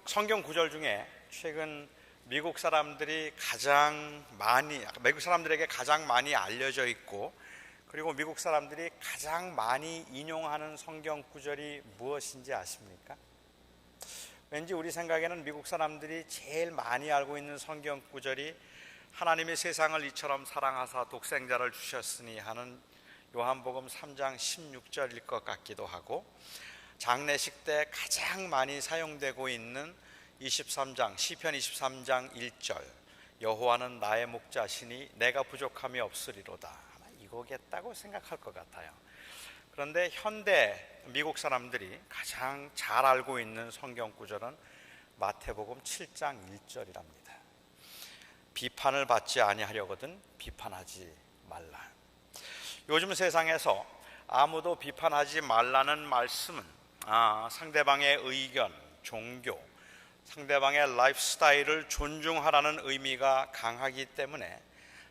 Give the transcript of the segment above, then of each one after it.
성경 구절 중에 최근 미국 사람들에게 가장 많이 알려져 있고, 그리고 미국 사람들이 가장 많이 인용하는 성경 구절이 무엇인지 아십니까? 왠지 우리 생각에는 미국 사람들이 제일 많이 알고 있는 성경 구절이 하나님이 세상을 이처럼 사랑하사 독생자를 주셨으니 하는 요한복음 3장 16절일 것 같기도 하고, 장례식 때 가장 많이 사용되고 있는 시편 23장 1절 여호와는 나의 목자시니 내가 부족함이 없으리로다, 이거겠다고 생각할 것 같아요. 그런데 현대 미국 사람들이 가장 잘 알고 있는 성경 구절은 마태복음 7장 1절이랍니다. 비판을 받지 아니하려거든 비판하지 말라. 요즘 세상에서 아무도 비판하지 말라는 말씀은 상대방의 의견, 종교, 상대방의 라이프 스타일을 존중하라는 의미가 강하기 때문에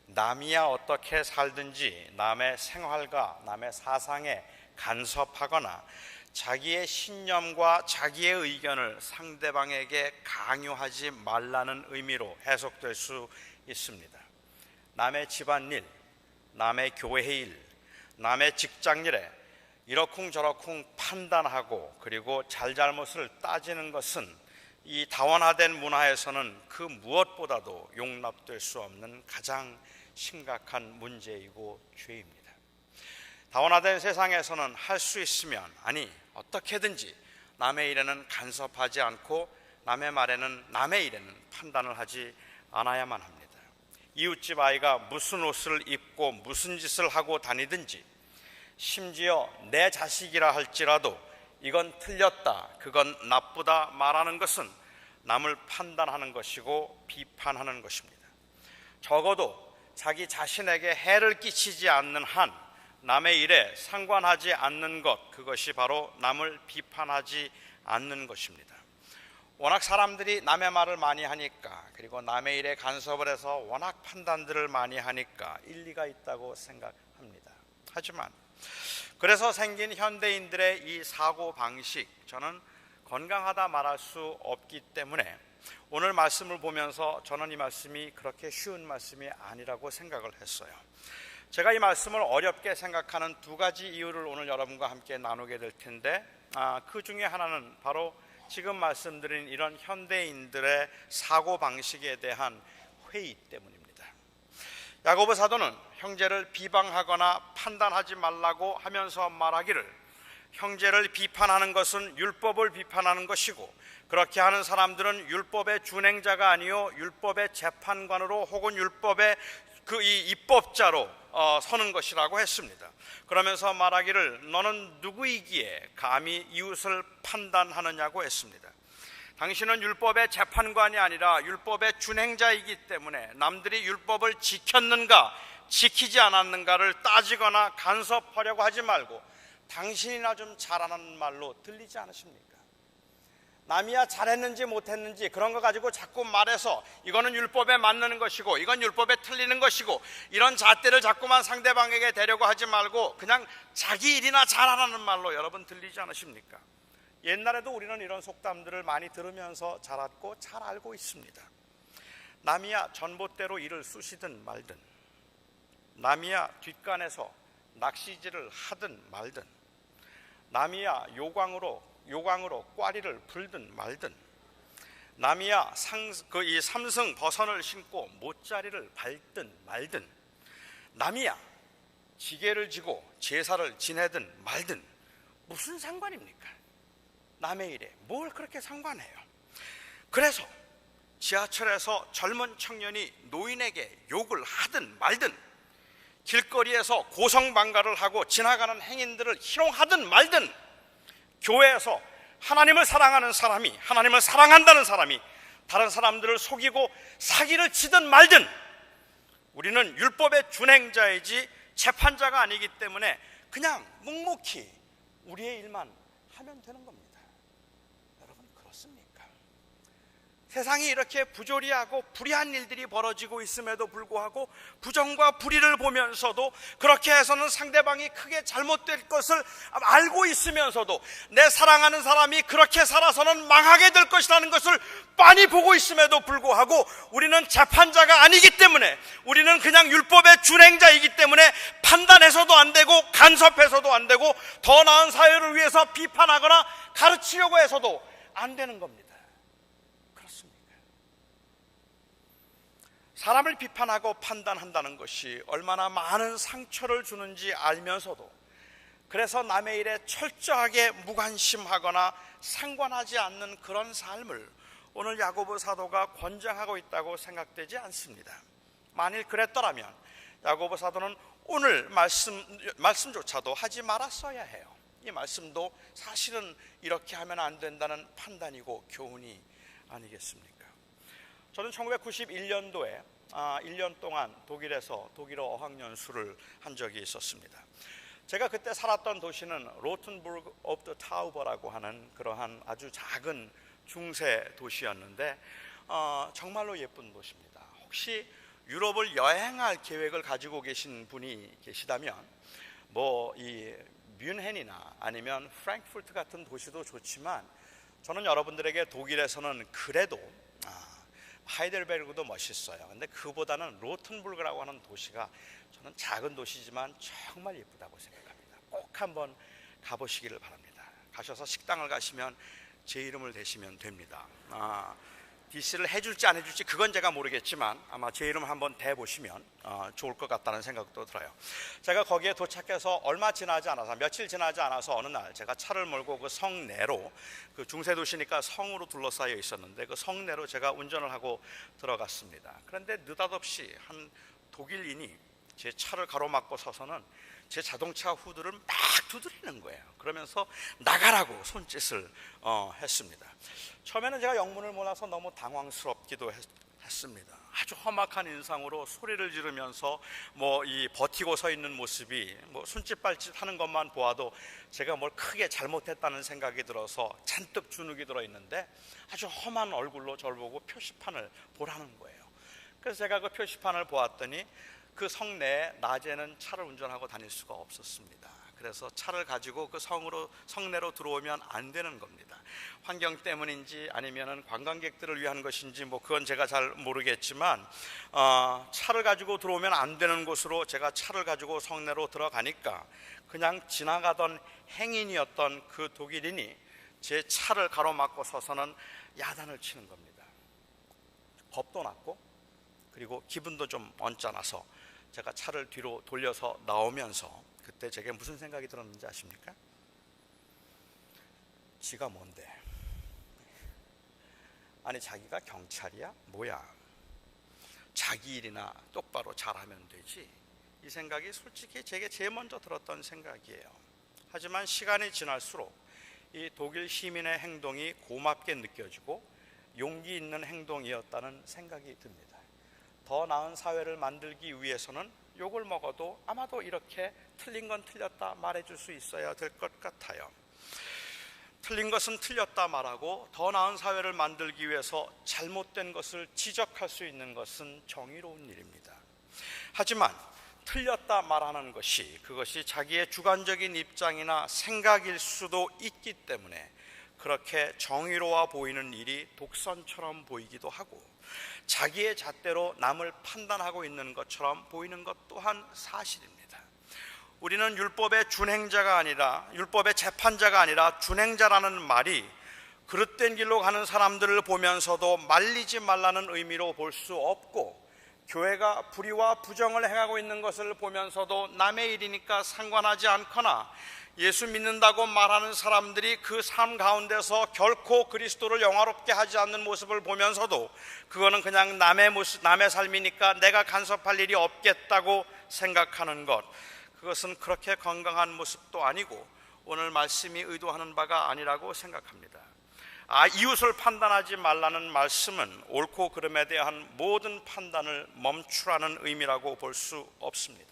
남이야 어떻게 살든지 남의 생활과 남의 사상에 간섭하거나 자기의 신념과 자기의 의견을 상대방에게 강요하지 말라는 의미로 해석될 수 있습니다. 남의 집안일, 남의 교회 일, 남의 직장일에 이러쿵저러쿵 판단하고 그리고 잘잘못을 따지는 것은 이 다원화된 문화에서는 그 무엇보다도 용납될 수 없는 가장 심각한 문제이고 죄입니다. 다원화된 세상에서는 할 수 있으면, 어떻게든지 남의 일에는 간섭하지 않고 남의 일에는 판단을 하지 않아야만 합니다. 이웃집 아이가 무슨 옷을 입고 무슨 짓을 하고 다니든지, 심지어 내 자식이라 할지라도 이건 틀렸다, 그건 나쁘다 말하는 것은 남을 판단하는 것이고 비판하는 것입니다. 적어도 자기 자신에게 해를 끼치지 않는 한 남의 일에 상관하지 않는 것, 그것이 바로 남을 비판하지 않는 것입니다. 워낙 사람들이 남의 말을 많이 하니까, 그리고 남의 일에 간섭을 해서 워낙 판단들을 많이 하니까 일리가 있다고 생각합니다. 하지만 그래서 생긴 현대인들의 이 사고방식, 저는 건강하다 말할 수 없기 때문에 오늘 말씀을 보면서 저는 이 말씀이 그렇게 쉬운 말씀이 아니라고 생각을 했어요. 제가 이 말씀을 어렵게 생각하는 두 가지 이유를 오늘 여러분과 함께 나누게 될 텐데, 그 중에 하나는 바로 지금 말씀드린 이런 현대인들의 사고방식에 대한 회의 때문입니다. 야고보 사도는 형제를 비방하거나 판단하지 말라고 하면서 말하기를, 형제를 비판하는 것은 율법을 비판하는 것이고 그렇게 하는 사람들은 율법의 준행자가 아니요 율법의 재판관으로 혹은 율법의 이 입법자로 서는 것이라고 했습니다. 그러면서 말하기를 너는 누구이기에 감히 이웃을 판단하느냐고 했습니다. 당신은 율법의 재판관이 아니라 율법의 준행자이기 때문에 남들이 율법을 지켰는가 지키지 않았는가를 따지거나 간섭하려고 하지 말고 당신이나 좀 잘하는 말로 들리지 않으십니까? 남이야 잘했는지 못했는지 그런 거 가지고 자꾸 말해서 이거는 율법에 맞는 것이고 이건 율법에 틀리는 것이고 이런 잣대를 자꾸만 상대방에게 대려고 하지 말고 그냥 자기 일이나 잘하라는 말로 여러분 들리지 않으십니까? 옛날에도 우리는 이런 속담들을 많이 들으면서 자랐고 잘 알고 있습니다. 남이야 전봇대로 이를 쑤시든 말든, 남이야 뒷간에서 낚시질을 하든 말든, 남이야 요광으로 꽈리를 불든 말든, 남이야 이 삼승 버선을 신고 못자리를 밟든 말든, 남이야 지게를 지고 제사를 지내든 말든 무슨 상관입니까? 남의 일에 뭘 그렇게 상관해요? 그래서 지하철에서 젊은 청년이 노인에게 욕을 하든 말든, 길거리에서 고성방가를 하고 지나가는 행인들을 희롱하든 말든, 교회에서 하나님을 사랑하는 사람이, 하나님을 사랑한다는 사람이 다른 사람들을 속이고 사기를 치든 말든, 우리는 율법의 준행자이지 재판자가 아니기 때문에 그냥 묵묵히 우리의 일만 하면 되는 겁니다. 여러분 그렇습니까? 세상이 이렇게 부조리하고 불의한 일들이 벌어지고 있음에도 불구하고 부정과 불의를 보면서도 그렇게 해서는 상대방이 크게 잘못될 것을 알고 있으면서도 내 사랑하는 사람이 그렇게 살아서는 망하게 될 것이라는 것을 빤히 보고 있음에도 불구하고 우리는 재판자가 아니기 때문에, 우리는 그냥 율법의 준행자이기 때문에 판단해서도 안 되고 간섭해서도 안 되고 더 나은 사회를 위해서 비판하거나 가르치려고 해서도 안 되는 겁니다. 사람을 비판하고 판단한다는 것이 얼마나 많은 상처를 주는지 알면서도, 그래서 남의 일에 철저하게 무관심하거나 상관하지 않는 그런 삶을 오늘 야고보 사도가 권장하고 있다고 생각되지 않습니다. 만일 그랬더라면 야고보 사도는 오늘 말씀조차도 하지 말았어야 해요. 이 말씀도 사실은 이렇게 하면 안 된다는 판단이고 교훈이 아니겠습니까? 저는 1991년도에 1년 동안 독일에서 독일어 어학연수를 한 적이 있었습니다. 제가 그때 살았던 도시는 로텐부르크 오브 더 타우버라고 하는 그러한 아주 작은 중세 도시였는데 정말로 예쁜 도시입니다. 혹시 유럽을 여행할 계획을 가지고 계신 분이 계시다면 이 뮌헨이나 아니면 프랑크푸르트 같은 도시도 좋지만 저는 여러분들에게 독일에서는 그래도 하이델베르그도 멋있어요. 근데 그보다는 로텐부르크라고 하는 도시가 저는 작은 도시지만 정말 예쁘다고 생각합니다. 꼭 한번 가보시기를 바랍니다. 가셔서 식당을 가시면 제 이름을 대시면 됩니다. DC를 해줄지 안 해줄지 그건 제가 모르겠지만 아마 제 이름 한번 대보시면 좋을 것 같다는 생각도 들어요. 제가 거기에 도착해서 얼마 지나지 않아서, 며칠 지나지 않아서 어느 날 제가 차를 몰고 그 성내로, 그 중세도시니까 성으로 둘러싸여 있었는데 그 성내로 제가 운전을 하고 들어갔습니다. 그런데 느닷없이 한 독일인이 제 차를 가로막고 서서는 제 자동차 후드를 막 두드리는 거예요. 그러면서 나가라고 손짓을 했습니다. 처음에는 제가 영문을 몰라서 너무 당황스럽기도 했습니다. 아주 험악한 인상으로 소리를 지르면서 이 버티고 서 있는 모습이 손짓발짓 하는 것만 보아도 제가 뭘 크게 잘못했다는 생각이 들어서 잔뜩 주눅이 들어 있는데 아주 험한 얼굴로 저를 보고 표시판을 보라는 거예요. 그래서 제가 그 표시판을 보았더니 그 성내에 낮에는 차를 운전하고 다닐 수가 없었습니다. 그래서 차를 가지고 그 성내로 들어오면 안 되는 겁니다. 환경 때문인지 아니면은 관광객들을 위한 것인지 그건 제가 잘 모르겠지만 차를 가지고 들어오면 안 되는 곳으로 제가 차를 가지고 성내로 들어가니까 그냥 지나가던 행인이었던 그 독일인이 제 차를 가로막고 서서는 야단을 치는 겁니다. 겁도 났고 그리고 기분도 좀 언짢아서 제가 차를 뒤로 돌려서 나오면서 그때 제게 무슨 생각이 들었는지 아십니까? 지가 뭔데? 아니 자기가 경찰이야? 뭐야? 자기 일이나 똑바로 잘하면 되지. 이 생각이 솔직히 제게 제일 먼저 들었던 생각이에요. 하지만 시간이 지날수록 이 독일 시민의 행동이 고맙게 느껴지고 용기 있는 행동이었다는 생각이 듭니다. 더 나은 사회를 만들기 위해서는 욕을 먹어도 아마도 이렇게 틀린 건 틀렸다 말해줄 수 있어야 될 것 같아요. 틀린 것은 틀렸다 말하고 더 나은 사회를 만들기 위해서 잘못된 것을 지적할 수 있는 것은 정의로운 일입니다. 하지만 틀렸다 말하는 그것이 자기의 주관적인 입장이나 생각일 수도 있기 때문에 그렇게 정의로워 보이는 일이 독선처럼 보이기도 하고 자기의 잣대로 남을 판단하고 있는 것처럼 보이는 것 또한 사실입니다. 우리는 율법의 준행자가 아니라, 율법의 재판자가 아니라 준행자라는 말이 그릇된 길로 가는 사람들을 보면서도 말리지 말라는 의미로 볼 수 없고, 교회가 불의와 부정을 행하고 있는 것을 보면서도 남의 일이니까 상관하지 않거나, 예수 믿는다고 말하는 사람들이 그 삶 가운데서 결코 그리스도를 영화롭게 하지 않는 모습을 보면서도 그거는 그냥 남의 삶이니까 내가 간섭할 일이 없겠다고 생각하는 것, 그것은 그렇게 건강한 모습도 아니고 오늘 말씀이 의도하는 바가 아니라고 생각합니다. 이웃을 판단하지 말라는 말씀은 옳고 그름에 대한 모든 판단을 멈추라는 의미라고 볼 수 없습니다.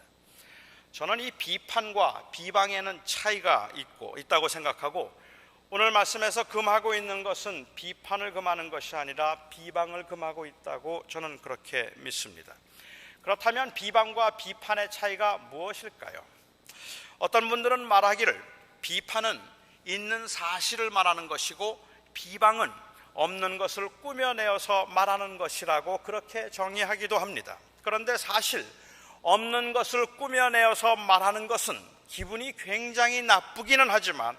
저는 이 비판과 비방에는 차이가 있다고 생각하고, 오늘 말씀에서 금하고 있는 것은 비판을 금하는 것이 아니라 비방을 금하고 있다고 저는 그렇게 믿습니다. 그렇다면 비방과 비판의 차이가 무엇일까요? 어떤 분들은 말하기를 비판은 있는 사실을 말하는 것이고 비방은 없는 것을 꾸며내어서 말하는 것이라고 그렇게 정의하기도 합니다. 그런데 사실 없는 것을 꾸며내어서 말하는 것은 기분이 굉장히 나쁘기는 하지만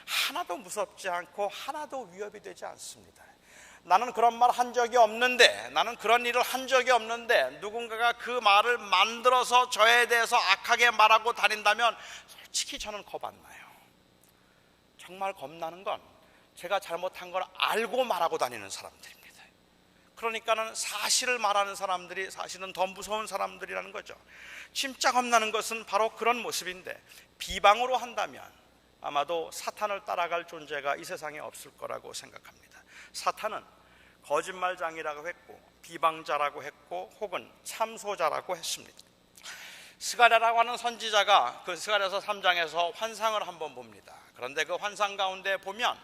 하나도 무섭지 않고 하나도 위협이 되지 않습니다. 나는 그런 말 한 적이 없는데, 나는 그런 일을 한 적이 없는데 누군가가 그 말을 만들어서 저에 대해서 악하게 말하고 다닌다면 솔직히 저는 겁 안 나요. 정말 겁나는 건 제가 잘못한 걸 알고 말하고 다니는 사람들입니다. 그러니까는 사실을 말하는 사람들이 사실은 더 무서운 사람들이라는 거죠. 진짜 겁나는 것은 바로 그런 모습인데, 비방으로 한다면 아마도 사탄을 따라갈 존재가 이 세상에 없을 거라고 생각합니다. 사탄은 거짓말장이라고 했고 비방자라고 했고 혹은 참소자라고 했습니다. 스가랴라고 하는 선지자가 그 스가랴서 3장에서 환상을 한번 봅니다. 그런데 그 환상 가운데 보면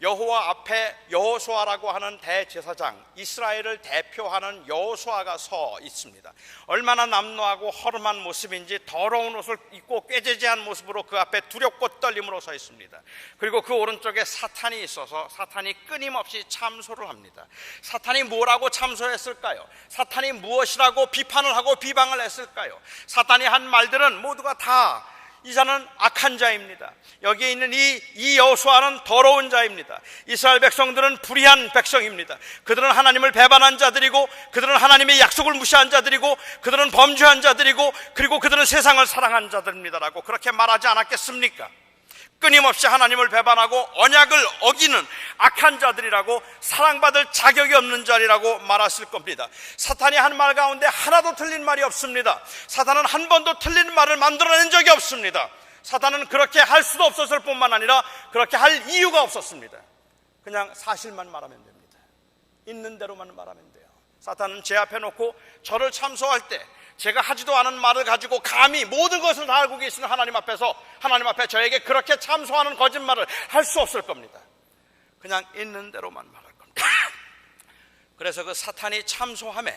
여호와 앞에 여호수아라고 하는 대제사장, 이스라엘을 대표하는 여호수아가 서 있습니다. 얼마나 남노하고 허름한 모습인지 더러운 옷을 입고 꾀죄죄한 모습으로 그 앞에 두렵고 떨림으로 서 있습니다. 그리고 그 오른쪽에 사탄이 있어서 사탄이 끊임없이 참소를 합니다. 사탄이 뭐라고 참소했을까요? 사탄이 무엇이라고 비판을 하고 비방을 했을까요? 사탄이 한 말들은 모두가 다 이 자는 악한 자입니다. 여기에 있는 이 여호수아는 더러운 자입니다. 이스라엘 백성들은 불의한 백성입니다. 그들은 하나님을 배반한 자들이고 그들은 하나님의 약속을 무시한 자들이고 그들은 범죄한 자들이고 그리고 그들은 세상을 사랑한 자들입니다라고 그렇게 말하지 않았겠습니까? 끊임없이 하나님을 배반하고 언약을 어기는 악한 자들이라고, 사랑받을 자격이 없는 자리라고 말했을 겁니다. 사탄이 한 말 가운데 하나도 틀린 말이 없습니다. 사탄은 한 번도 틀린 말을 만들어낸 적이 없습니다. 사탄은 그렇게 할 수도 없었을 뿐만 아니라 그렇게 할 이유가 없었습니다. 그냥 사실만 말하면 됩니다. 있는 대로만 말하면 돼요. 사탄은 제 앞에 놓고 저를 참소할 때 제가 하지도 않은 말을 가지고 감히 모든 것을 다 알고 계시는 하나님 앞에서, 하나님 앞에 저에게 그렇게 참소하는 거짓말을 할 수 없을 겁니다. 그냥 있는 대로만 말할 겁니다. 그래서 그 사탄이 참소함에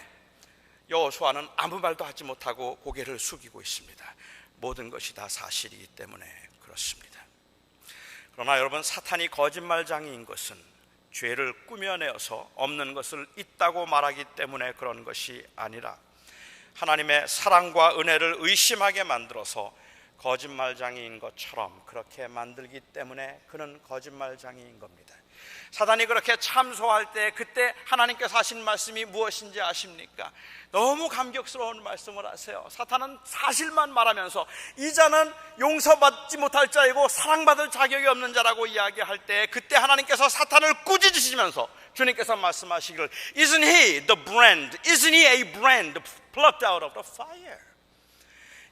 여호수아는 아무 말도 하지 못하고 고개를 숙이고 있습니다. 모든 것이 다 사실이기 때문에 그렇습니다. 그러나 여러분, 사탄이 거짓말장애인 것은 죄를 꾸며내어서 없는 것을 있다고 말하기 때문에 그런 것이 아니라 하나님의 사랑과 은혜를 의심하게 만들어서 거짓말장애인 것처럼 그렇게 만들기 때문에 그는 거짓말장애인 겁니다. 사단이 그렇게 참소할 때 그때 하나님께서 하신 말씀이 무엇인지 아십니까? 너무 감격스러운 말씀을 하세요. 사탄은 사실만 말하면서 이 자는 용서받지 못할 자이고 사랑받을 자격이 없는 자라고 이야기할 때 그때 하나님께서 사탄을 꾸짖으시면서 주님께서 말씀하시기를 Isn't he the brand? Isn't he a brand plucked out of the fire?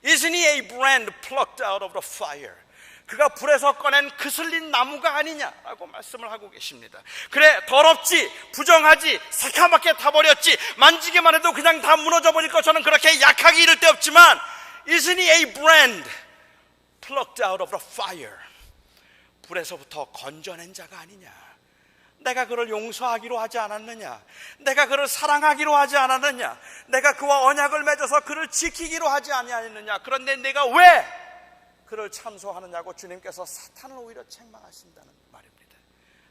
Isn't he a brand plucked out of the fire? 그가 불에서 꺼낸 그슬린 나무가 아니냐라고 말씀을 하고 계십니다. 그래, 더럽지, 부정하지, 새카맣게 타버렸지, 만지기만 해도 그냥 다 무너져 버릴 것처럼 그렇게 약하게 이를 데 없지만 Isn't he a brand plucked out of the fire? 불에서부터 건져낸 자가 아니냐. 내가 그를 용서하기로 하지 않았느냐? 내가 그를 사랑하기로 하지 않았느냐? 내가 그와 언약을 맺어서 그를 지키기로 하지 아니하였느냐? 그런데 내가 왜 그를 참소하느냐고 주님께서 사탄을 오히려 책망하신다는 말입니다.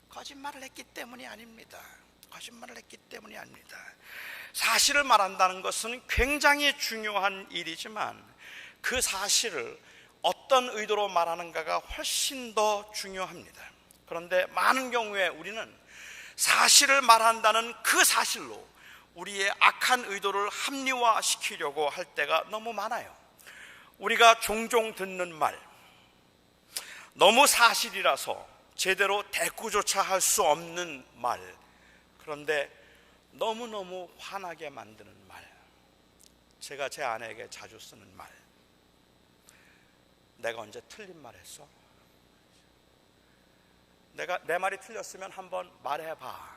거짓말을 했기 때문이 아닙니다. 거짓말을 했기 때문이 아닙니다. 사실을 말한다는 것은 굉장히 중요한 일이지만 그 사실을 어떤 의도로 말하는가가 훨씬 더 중요합니다. 그런데 많은 경우에 우리는 사실을 말한다는 그 사실로 우리의 악한 의도를 합리화시키려고 할 때가 너무 많아요. 우리가 종종 듣는 말, 너무 사실이라서 제대로 대꾸조차 할 수 없는 말, 그런데 너무너무 화나게 만드는 말. 제가 제 아내에게 자주 쓰는 말, 내가 언제 틀린 말 했어? 내 말이 틀렸으면 한번 말해봐.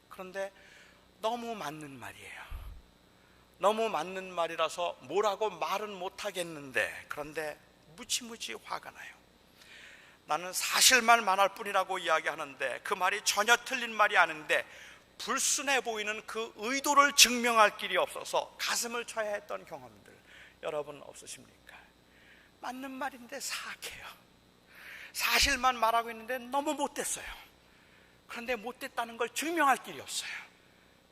그런데 너무 맞는 말이에요. 너무 맞는 말이라서 뭐라고 말은 못하겠는데 그런데 무지무지 화가 나요. 나는 사실만 말할 뿐이라고 이야기하는데 그 말이 전혀 틀린 말이 아닌데 불순해 보이는 그 의도를 증명할 길이 없어서 가슴을 쳐야 했던 경험들 여러분 없으십니까? 맞는 말인데 사악해요. 사실만 말하고 있는데 너무 못됐어요. 그런데 못됐다는 걸 증명할 길이 없어요.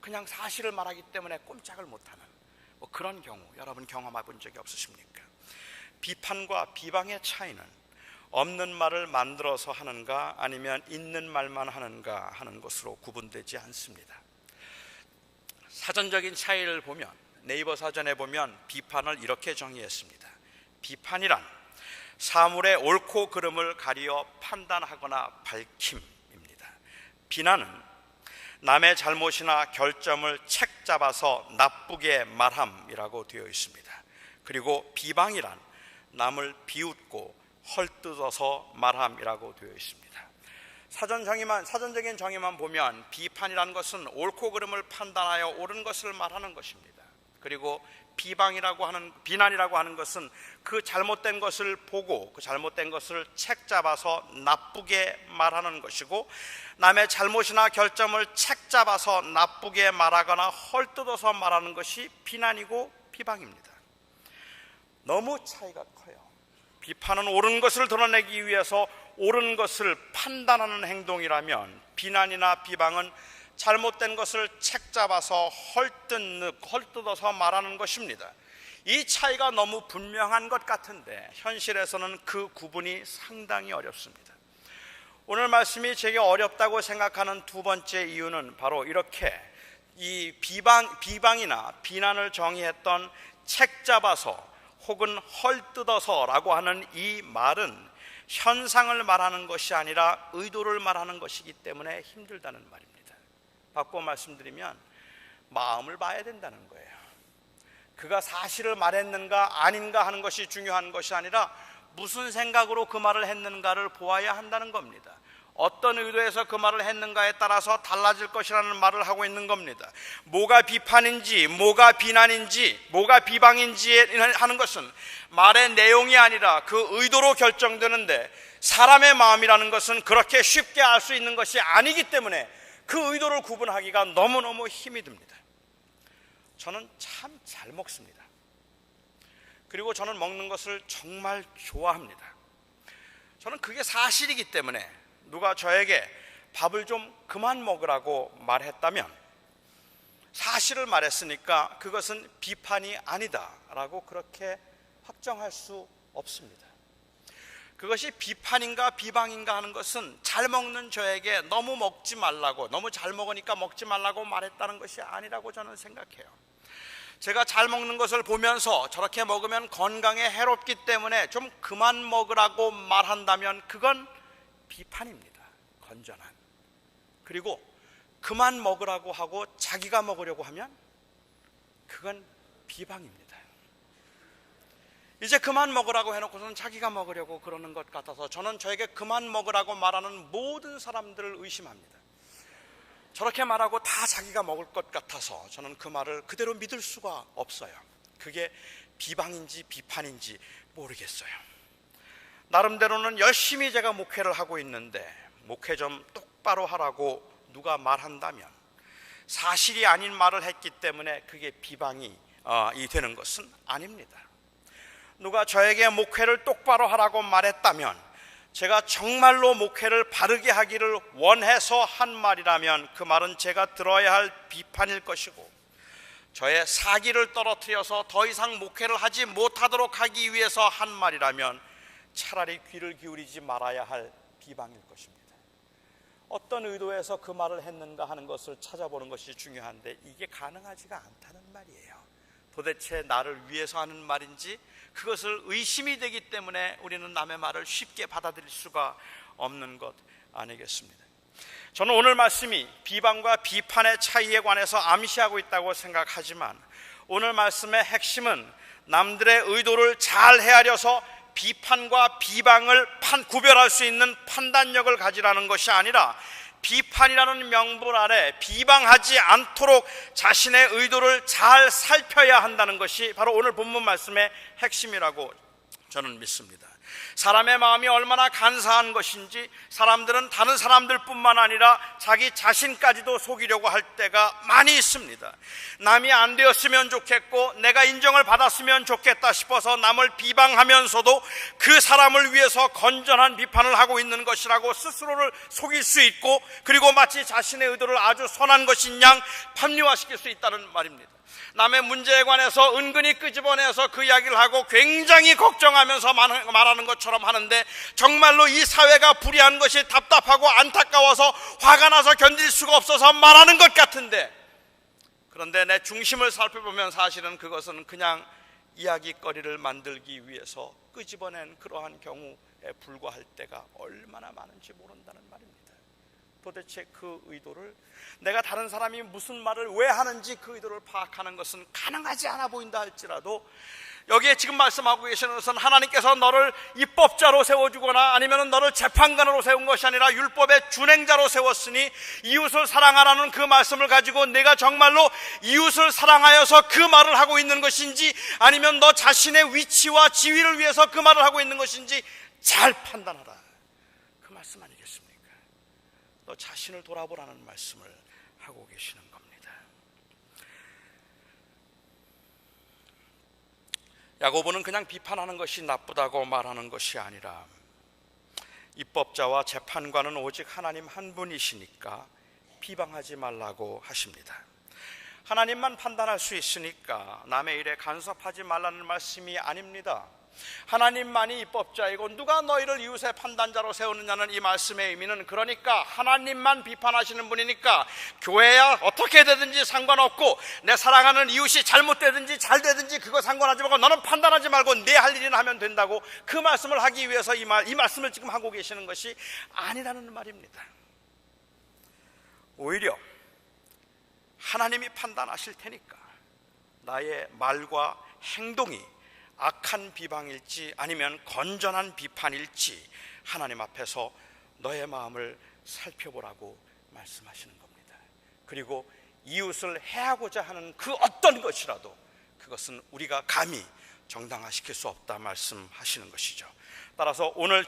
그냥 사실을 말하기 때문에 꼼짝을 못하는 그런 경우 여러분 경험해 본 적이 없으십니까? 비판과 비방의 차이는 없는 말을 만들어서 하는가 아니면 있는 말만 하는가 하는 것으로 구분되지 않습니다. 사전적인 차이를 보면 네이버 사전에 보면 비판을 이렇게 정의했습니다. 비판이란 사물의 옳고 그름을 가리어 판단하거나 밝힘입니다. 비난은 남의 잘못이나 결점을 책 잡아서 나쁘게 말함이라고 되어 있습니다. 그리고 비방이란 남을 비웃고 헐뜯어서 말함이라고 되어 있습니다. 사전적인 정의만 보면 비판이라는 것은 옳고 그름을 판단하여 옳은 것을 말하는 것입니다. 그리고 비난이라고 하는 것은 그 잘못된 것을 보고 그 잘못된 것을 책 잡아서 나쁘게 말하는 것이고, 남의 잘못이나 결점을 책 잡아서 나쁘게 말하거나 헐뜯어서 말하는 것이 비난이고 비방입니다. 너무 차이가 커요. 비판은 옳은 것을 드러내기 위해서 옳은 것을 판단하는 행동이라면, 비난이나 비방은 잘못된 것을 책 잡아서 헐뜯어서 말하는 것입니다. 이 차이가 너무 분명한 것 같은데 현실에서는 그 구분이 상당히 어렵습니다. 오늘 말씀이 제게 어렵다고 생각하는 두 번째 이유는 바로 이렇게 이 비방이나 비난을 정의했던 책 잡아서 혹은 헐뜯어서라고 하는 이 말은 현상을 말하는 것이 아니라 의도를 말하는 것이기 때문에 힘들다는 말입니다. 바꿔 말씀드리면 마음을 봐야 된다는 거예요. 그가 사실을 말했는가 아닌가 하는 것이 중요한 것이 아니라 무슨 생각으로 그 말을 했는가를 보아야 한다는 겁니다. 어떤 의도에서 그 말을 했는가에 따라서 달라질 것이라는 말을 하고 있는 겁니다. 뭐가 비판인지 뭐가 비난인지 뭐가 비방인지 하는 것은 말의 내용이 아니라 그 의도로 결정되는데, 사람의 마음이라는 것은 그렇게 쉽게 알 수 있는 것이 아니기 때문에 그 의도를 구분하기가 너무너무 힘이 듭니다. 저는 참 잘 먹습니다. 그리고 저는 먹는 것을 정말 좋아합니다. 저는 그게 사실이기 때문에 누가 저에게 밥을 좀 그만 먹으라고 말했다면, 사실을 말했으니까 그것은 비판이 아니다라고 그렇게 확정할 수 없습니다. 그것이 비판인가 비방인가 하는 것은 잘 먹는 저에게 너무 먹지 말라고, 너무 잘 먹으니까 먹지 말라고 말했다는 것이 아니라고 저는 생각해요. 제가 잘 먹는 것을 보면서 저렇게 먹으면 건강에 해롭기 때문에 좀 그만 먹으라고 말한다면 그건 비판입니다. 건전한. 그리고 그만 먹으라고 하고 자기가 먹으려고 하면 그건 비방입니다. 이제 그만 먹으라고 해놓고서는 자기가 먹으려고 그러는 것 같아서 저는 저에게 그만 먹으라고 말하는 모든 사람들을 의심합니다. 저렇게 말하고 다 자기가 먹을 것 같아서 저는 그 말을 그대로 믿을 수가 없어요. 그게 비방인지 비판인지 모르겠어요. 나름대로는 열심히 제가 목회를 하고 있는데 목회 좀 똑바로 하라고 누가 말한다면, 사실이 아닌 말을 했기 때문에 그게 비방이 되는 것은 아닙니다. 누가 저에게 목회를 똑바로 하라고 말했다면, 제가 정말로 목회를 바르게 하기를 원해서 한 말이라면 그 말은 제가 들어야 할 비판일 것이고, 저의 사기를 떨어뜨려서 더 이상 목회를 하지 못하도록 하기 위해서 한 말이라면 차라리 귀를 기울이지 말아야 할 비방일 것입니다. 어떤 의도에서 그 말을 했는가 하는 것을 찾아보는 것이 중요한데 이게 가능하지가 않다는 말이에요. 도대체 나를 위해서 하는 말인지 그것을 의심이 되기 때문에 우리는 남의 말을 쉽게 받아들일 수가 없는 것 아니겠습니다. 저는 오늘 말씀이 비방과 비판의 차이에 관해서 암시하고 있다고 생각하지만, 오늘 말씀의 핵심은 남들의 의도를 잘 헤아려서 비판과 비방을 구별할 수 있는 판단력을 가지라는 것이 아니라, 비판이라는 명분 아래 비방하지 않도록 자신의 의도를 잘 살펴야 한다는 것이 바로 오늘 본문 말씀의 핵심이라고 저는 믿습니다. 사람의 마음이 얼마나 간사한 것인지 사람들은 다른 사람들뿐만 아니라 자기 자신까지도 속이려고 할 때가 많이 있습니다. 남이 안 되었으면 좋겠고 내가 인정을 받았으면 좋겠다 싶어서 남을 비방하면서도 그 사람을 위해서 건전한 비판을 하고 있는 것이라고 스스로를 속일 수 있고, 그리고 마치 자신의 의도를 아주 선한 것인 양 합리화시킬 수 있다는 말입니다. 남의 문제에 관해서 은근히 끄집어내서 그 이야기를 하고 굉장히 걱정하면서 말하는 것처럼 하는데, 정말로 이 사회가 불의한 것이 답답하고 안타까워서 화가 나서 견딜 수가 없어서 말하는 것 같은데, 그런데 내 중심을 살펴보면 사실은 그것은 그냥 이야기거리를 만들기 위해서 끄집어낸 그러한 경우에 불과할 때가 얼마나 많은지 모른다는 말입니다. 도대체 그 의도를, 내가 다른 사람이 무슨 말을 왜 하는지 그 의도를 파악하는 것은 가능하지 않아 보인다 할지라도, 여기에 지금 말씀하고 계시는 것은 하나님께서 너를 입법자로 세워주거나 아니면 너를 재판관으로 세운 것이 아니라 율법의 준행자로 세웠으니 이웃을 사랑하라는 그 말씀을 가지고 내가 정말로 이웃을 사랑하여서 그 말을 하고 있는 것인지, 아니면 너 자신의 위치와 지위를 위해서 그 말을 하고 있는 것인지 잘 판단하라, 그 말씀 아니겠습니까? 너 자신을 돌아보라는 말씀을 하고 계시는 겁니다. 야고보는 그냥 비판하는 것이 나쁘다고 말하는 것이 아니라, 입법자와 재판관은 오직 하나님 한 분이시니까 비방하지 말라고 하십니다. 하나님만 판단할 수 있으니까 남의 일에 간섭하지 말라는 말씀이 아닙니다. 하나님만이 입법자이고 누가 너희를 이웃의 판단자로 세우느냐는 이 말씀의 의미는, 그러니까 하나님만 비판하시는 분이니까 교회야 어떻게 되든지 상관없고 내 사랑하는 이웃이 잘못되든지 잘되든지 그거 상관하지 말고 너는 판단하지 말고 내 할 일이나 하면 된다고, 그 말씀을 하기 위해서 이 말씀을 지금 하고 계시는 것이 아니라는 말입니다. 오히려 하나님이 판단하실 테니까 나의 말과 행동이 악한 비방일지 아니면 건전한 비판일지 하나님 앞에서 너의 마음을 살펴보라고 말씀하시는 겁니다. 그리고 이웃을 해하고자 하는 그 어떤 것이라도 그것은 우리가 감히 정당화시킬 수 없다 말씀하시는 것이죠. 따라서 오늘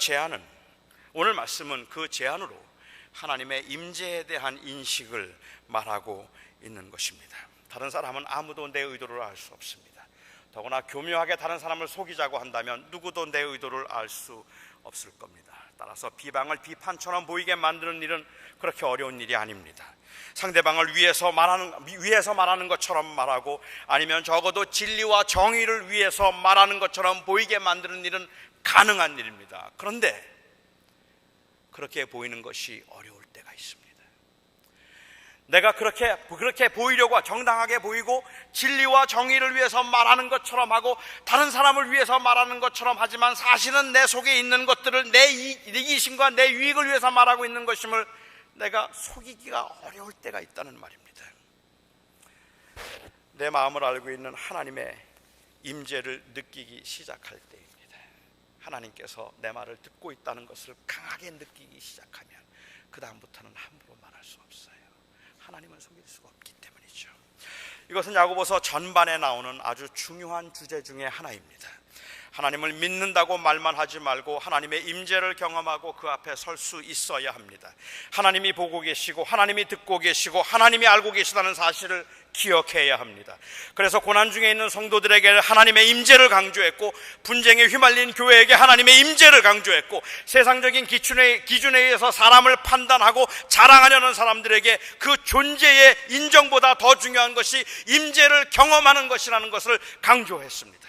말씀은 그 제안으로 하나님의 임재에 대한 인식을 말하고 있는 것입니다. 다른 사람은 아무도 내 의도를 알 수 없습니다. 더구나 교묘하게 다른 사람을 속이자고 한다면 누구도 내 의도를 알 수 없을 겁니다. 따라서 비방을 비판처럼 보이게 만드는 일은 그렇게 어려운 일이 아닙니다. 상대방을 위해서 말하는 것처럼 말하고, 아니면 적어도 진리와 정의를 위해서 말하는 것처럼 보이게 만드는 일은 가능한 일입니다. 그런데 그렇게 보이는 것이 어려울 때가 있습니다. 내가 그렇게 보이려고, 정당하게 보이고 진리와 정의를 위해서 말하는 것처럼 하고 다른 사람을 위해서 말하는 것처럼 하지만 사실은 내 속에 있는 것들을 내 이익심과 내 유익을 위해서 말하고 있는 것임을 내가 속이기가 어려울 때가 있다는 말입니다. 내 마음을 알고 있는 하나님의 임재를 느끼기 시작할 때입니다. 하나님께서 내 말을 듣고 있다는 것을 강하게 느끼기 시작하면 그 다음부터는 함부로 말할 수 없어요. 하나님을 속일 수가 없기 때문이죠. 이것은 야고보서 전반에 나오는 아주 중요한 주제 중에 하나입니다. 하나님을 믿는다고 말만 하지 말고 하나님의 임재를 경험하고 그 앞에 설 수 있어야 합니다. 하나님이 보고 계시고 하나님이 듣고 계시고 하나님이 알고 계시다는 사실을 기억해야 합니다. 그래서 고난 중에 있는 성도들에게 하나님의 임재를 강조했고, 분쟁에 휘말린 교회에게 하나님의 임재를 강조했고, 세상적인 기준에 의해서 사람을 판단하고 자랑하려는 사람들에게 그 존재의 인정보다 더 중요한 것이 임재를 경험하는 것이라는 것을 강조했습니다.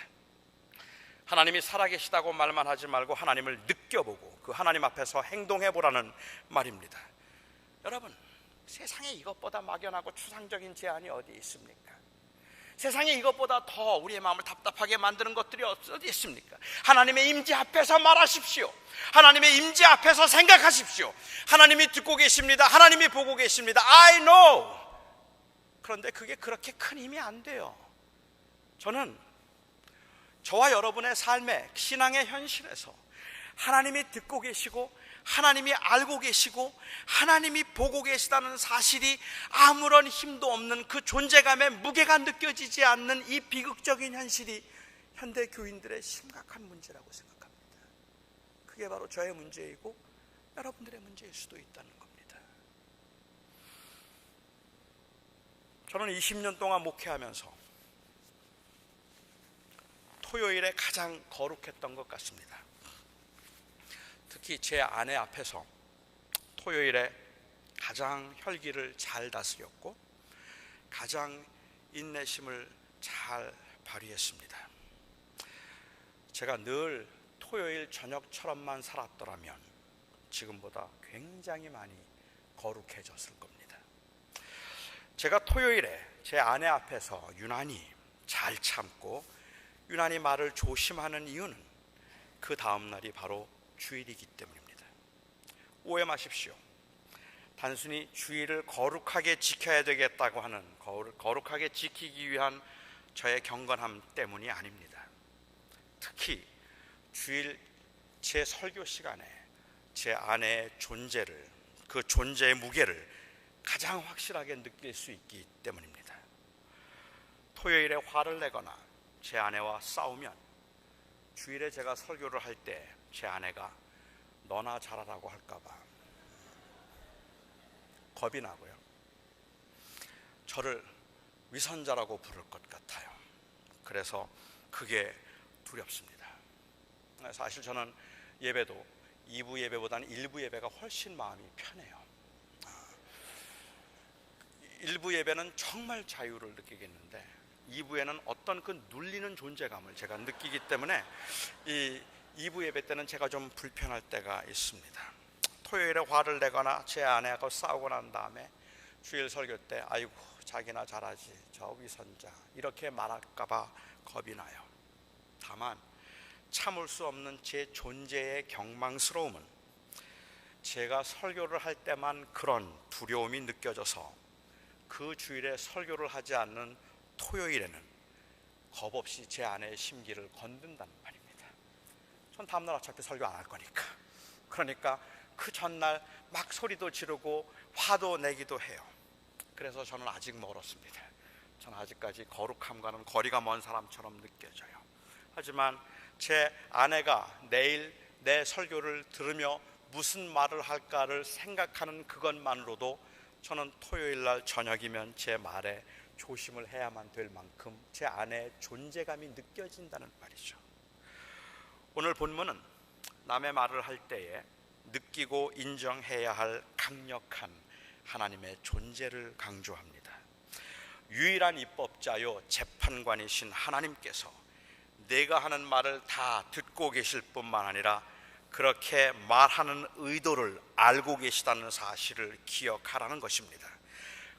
하나님이 살아계시다고 말만 하지 말고 하나님을 느껴보고 그 하나님 앞에서 행동해보라는 말입니다. 여러분, 세상에 이것보다 막연하고 추상적인 제안이 어디 있습니까? 세상에 이것보다 더 우리의 마음을 답답하게 만드는 것들이 어디 있습니까? 하나님의 임재 앞에서 말하십시오. 하나님의 임재 앞에서 생각하십시오. 하나님이 듣고 계십니다. 하나님이 보고 계십니다. I know. 그런데 그게 그렇게 큰 힘이 안 돼요. 저는 저와 여러분의 삶의 신앙의 현실에서 하나님이 듣고 계시고 하나님이 알고 계시고 하나님이 보고 계시다는 사실이 아무런 힘도 없는 그 존재감의 무게가 느껴지지 않는 이 비극적인 현실이 현대 교인들의 심각한 문제라고 생각합니다. 그게 바로 저의 문제이고 여러분들의 문제일 수도 있다는 겁니다. 저는 20년 동안 목회하면서 토요일에 가장 거룩했던 것 같습니다. 특히 제 아내 앞에서 토요일에 가장 혈기를 잘 다스렸고 가장 인내심을 잘 발휘했습니다. 제가 늘 토요일 저녁처럼만 살았더라면 지금보다 굉장히 많이 거룩해졌을 겁니다. 제가 토요일에 제 아내 앞에서 유난히 잘 참고 유난히 말을 조심하는 이유는 그 다음 날이 바로 주일이기 때문입니다. 오해 마십시오. 단순히 주일을 거룩하게 지켜야 되겠다고 하는 거룩하게 지키기 위한 저의 경건함 때문이 아닙니다. 특히 주일 제 설교 시간에 제 아내의 존재를, 그 존재의 무게를 가장 확실하게 느낄 수 있기 때문입니다. 토요일에 화를 내거나 제 아내와 싸우면 주일에 제가 설교를 할 때 제 아내가 너나 잘하라고 할까봐 겁이 나고요. 저를 위선자라고 부를 것 같아요. 그래서 그게 두렵습니다. 사실 저는 예배도 2부 예배보다는 1부 예배가 훨씬 마음이 편해요. 1부 예배는 정말 자유를 느끼겠는데 2부에는 어떤 그 눌리는 존재감을 제가 느끼기 때문에 이 2부 예배 때는 제가 좀 불편할 때가 있습니다. 토요일에 화를 내거나 제 아내하고 싸우고 난 다음에 주일 설교 때 아이고 자기나 잘하지 저 위선자 이렇게 말할까봐 겁이 나요. 다만 참을 수 없는 제 존재의 경망스러움은 제가 설교를 할 때만 그런 두려움이 느껴져서 그 주일에 설교를 하지 않는 토요일에는 겁없이 제 아내의 심기를 건든다는 말입니다. 전 다음날 어차피 설교 안 할 거니까. 그러니까 그 전날 막 소리도 지르고 화도 내기도 해요. 그래서 저는 아직 멀었습니다. 저는 아직까지 거룩함과는 거리가 먼 사람처럼 느껴져요. 하지만 제 아내가 내일 내 설교를 들으며 무슨 말을 할까를 생각하는 그것만으로도 저는 토요일 날 저녁이면 제 말에 조심을 해야만 될 만큼 제 아내의 존재감이 느껴진다는 말이죠. 오늘 본문은 남의 말을 할 때에 느끼고 인정해야 할 강력한 하나님의 존재를 강조합니다. 유일한 입법자요 재판관이신 하나님께서 내가 하는 말을 다 듣고 계실 뿐만 아니라 그렇게 말하는 의도를 알고 계시다는 사실을 기억하라는 것입니다.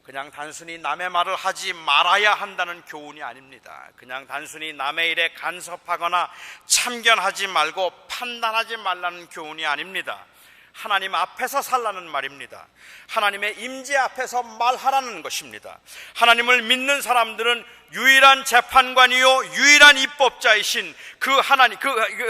그냥 단순히 남의 말을 하지 말아야 한다는 교훈이 아닙니다. 그냥 단순히 남의 일에 간섭하거나 참견하지 말고 판단하지 말라는 교훈이 아닙니다. 하나님 앞에서 살라는 말입니다. 하나님의 임재 앞에서 말하라는 것입니다. 하나님을 믿는 사람들은 유일한 재판관이요 유일한 입법자이신 그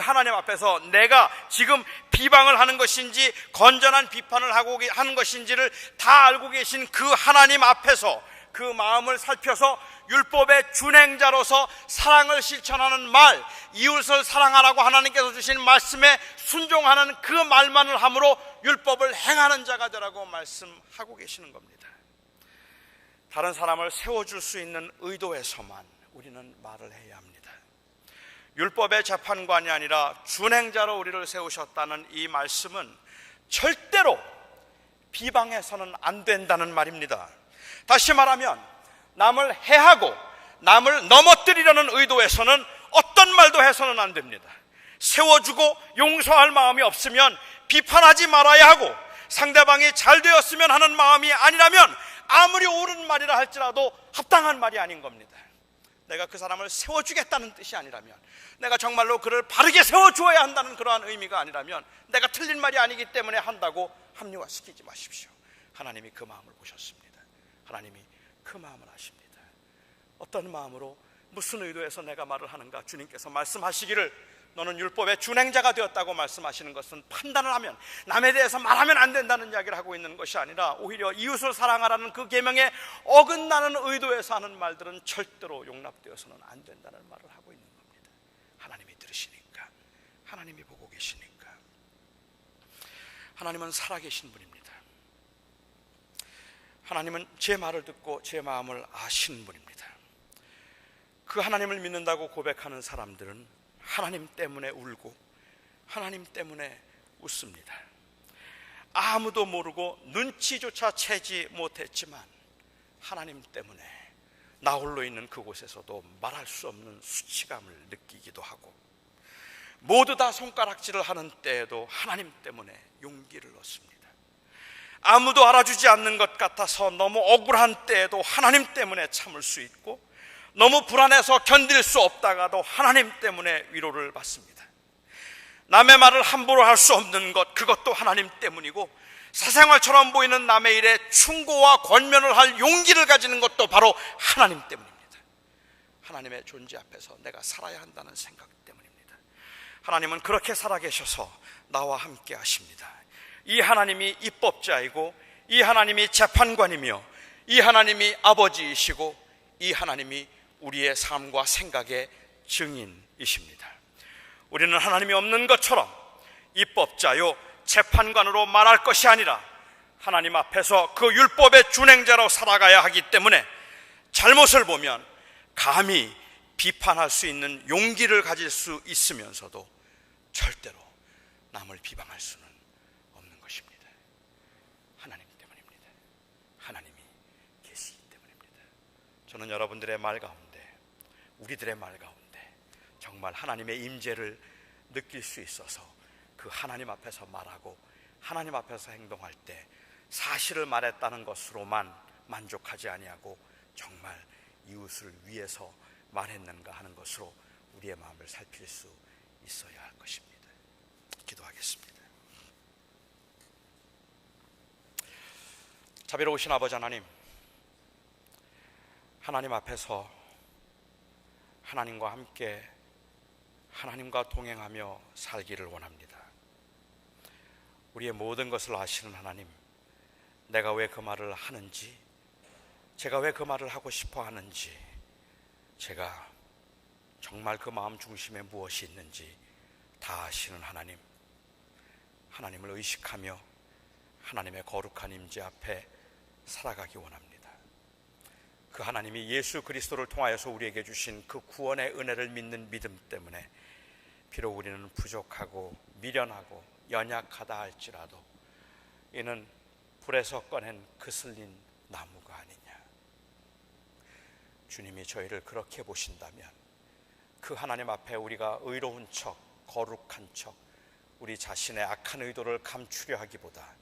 하나님 앞에서 내가 지금 비방을 하는 것인지 건전한 비판을 하는 것인지를 다 알고 계신 그 하나님 앞에서 그 마음을 살펴서 율법의 준행자로서 사랑을 실천하는 말, 이웃을 사랑하라고 하나님께서 주신 말씀에 순종하는 그 말만을 함으로 율법을 행하는 자가 되라고 말씀하고 계시는 겁니다. 다른 사람을 세워줄 수 있는 의도에서만 우리는 말을 해야 합니다. 율법의 재판관이 아니라 준행자로 우리를 세우셨다는 이 말씀은 절대로 비방해서는 안 된다는 말입니다. 다시 말하면 남을 해하고 남을 넘어뜨리려는 의도에서는 어떤 말도 해서는 안 됩니다. 세워주고 용서할 마음이 없으면 비판하지 말아야 하고 상대방이 잘 되었으면 하는 마음이 아니라면 아무리 옳은 말이라 할지라도 합당한 말이 아닌 겁니다. 내가 그 사람을 세워주겠다는 뜻이 아니라면, 내가 정말로 그를 바르게 세워주어야 한다는 그러한 의미가 아니라면, 내가 틀린 말이 아니기 때문에 한다고 합리화시키지 마십시오. 하나님이 그 마음을 보셨습니다. 하나님이 그 마음을 아십니다. 어떤 마음으로 무슨 의도에서 내가 말을 하는가, 주님께서 말씀하시기를 너는 율법의 준행자가 되었다고 말씀하시는 것은 판단을 하면, 남에 대해서 말하면 안 된다는 이야기를 하고 있는 것이 아니라 오히려 이웃을 사랑하라는 그 계명에 어긋나는 의도에서 하는 말들은 절대로 용납되어서는 안 된다는 말을 하고 있는 겁니다. 하나님이 들으시니까, 하나님이 보고 계시니까. 하나님은 살아계신 분입니다. 하나님은 제 말을 듣고 제 마음을 아시는 분입니다. 그 하나님을 믿는다고 고백하는 사람들은 하나님 때문에 울고 하나님 때문에 웃습니다. 아무도 모르고 눈치조차 채지 못했지만 하나님 때문에 나 홀로 있는 그곳에서도 말할 수 없는 수치감을 느끼기도 하고, 모두 다 손가락질을 하는 때에도 하나님 때문에 용기를 얻습니다. 아무도 알아주지 않는 것 같아서 너무 억울한 때에도 하나님 때문에 참을 수 있고, 너무 불안해서 견딜 수 없다가도 하나님 때문에 위로를 받습니다. 남의 말을 함부로 할 수 없는 것, 그것도 하나님 때문이고, 사생활처럼 보이는 남의 일에 충고와 권면을 할 용기를 가지는 것도 바로 하나님 때문입니다. 하나님의 존재 앞에서 내가 살아야 한다는 생각 때문입니다. 하나님은 그렇게 살아계셔서 나와 함께 하십니다. 이 하나님이 입법자이고, 이 하나님이 재판관이며, 이 하나님이 아버지이시고, 이 하나님이 우리의 삶과 생각의 증인이십니다. 우리는 하나님이 없는 것처럼 입법자요 재판관으로 말할 것이 아니라 하나님 앞에서 그 율법의 준행자로 살아가야 하기 때문에 잘못을 보면 감히 비판할 수 있는 용기를 가질 수 있으면서도 절대로 남을 비방할 수는 없는 것입니다. 하나님 때문입니다. 하나님이 계시기 때문입니다. 저는 여러분들의 말 가운데, 우리들의 말 가운데 정말 하나님의 임재를 느낄 수 있어서 그 하나님 앞에서 말하고 하나님 앞에서 행동할 때 사실을 말했다는 것으로만 만족하지 아니하고 정말 이웃을 위해서 말했는가 하는 것으로 우리의 마음을 살필 수 있어야 할 것입니다. 기도하겠습니다. 자비로우신 아버지 하나님, 하나님 앞에서 하나님과 함께 하나님과 동행하며 살기를 원합니다. 우리의 모든 것을 아시는 하나님, 내가 왜 그 말을 하는지, 제가 왜 그 말을 하고 싶어 하는지, 제가 정말 그 마음 중심에 무엇이 있는지 다 아시는 하나님, 하나님을 의식하며 하나님의 거룩한 임재 앞에 살아가기 원합니다. 그 하나님이 예수 그리스도를 통하여서 우리에게 주신 그 구원의 은혜를 믿는 믿음 때문에 비록 우리는 부족하고 미련하고 연약하다 할지라도 이는 불에서 꺼낸 그슬린 나무가 아니냐. 주님이 저희를 그렇게 보신다면 그 하나님 앞에 우리가 의로운 척, 거룩한 척, 우리 자신의 악한 의도를 감추려 하기보다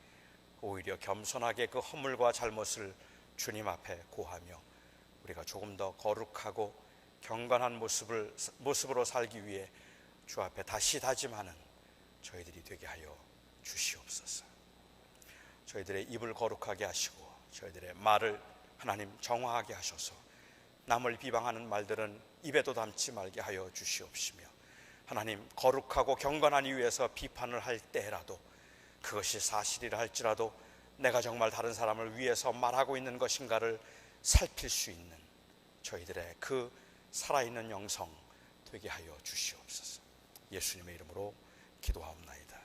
오히려 겸손하게 그 허물과 잘못을 주님 앞에 고하며 우리가 조금 더 거룩하고 경건한 모습으로 살기 위해 주 앞에 다시 다짐하는 저희들이 되게 하여 주시옵소서. 저희들의 입을 거룩하게 하시고 저희들의 말을 하나님 정화하게 하셔서 남을 비방하는 말들은 입에도 담지 말게 하여 주시옵시며, 하나님 거룩하고 경건한 이유에서 비판을 할 때라도 그것이 사실이라 할지라도 내가 정말 다른 사람을 위해서 말하고 있는 것인가를 살필 수 있는 저희들의 그 살아있는 영성 되게 하여 주시옵소서. 예수님의 이름으로 기도하옵나이다.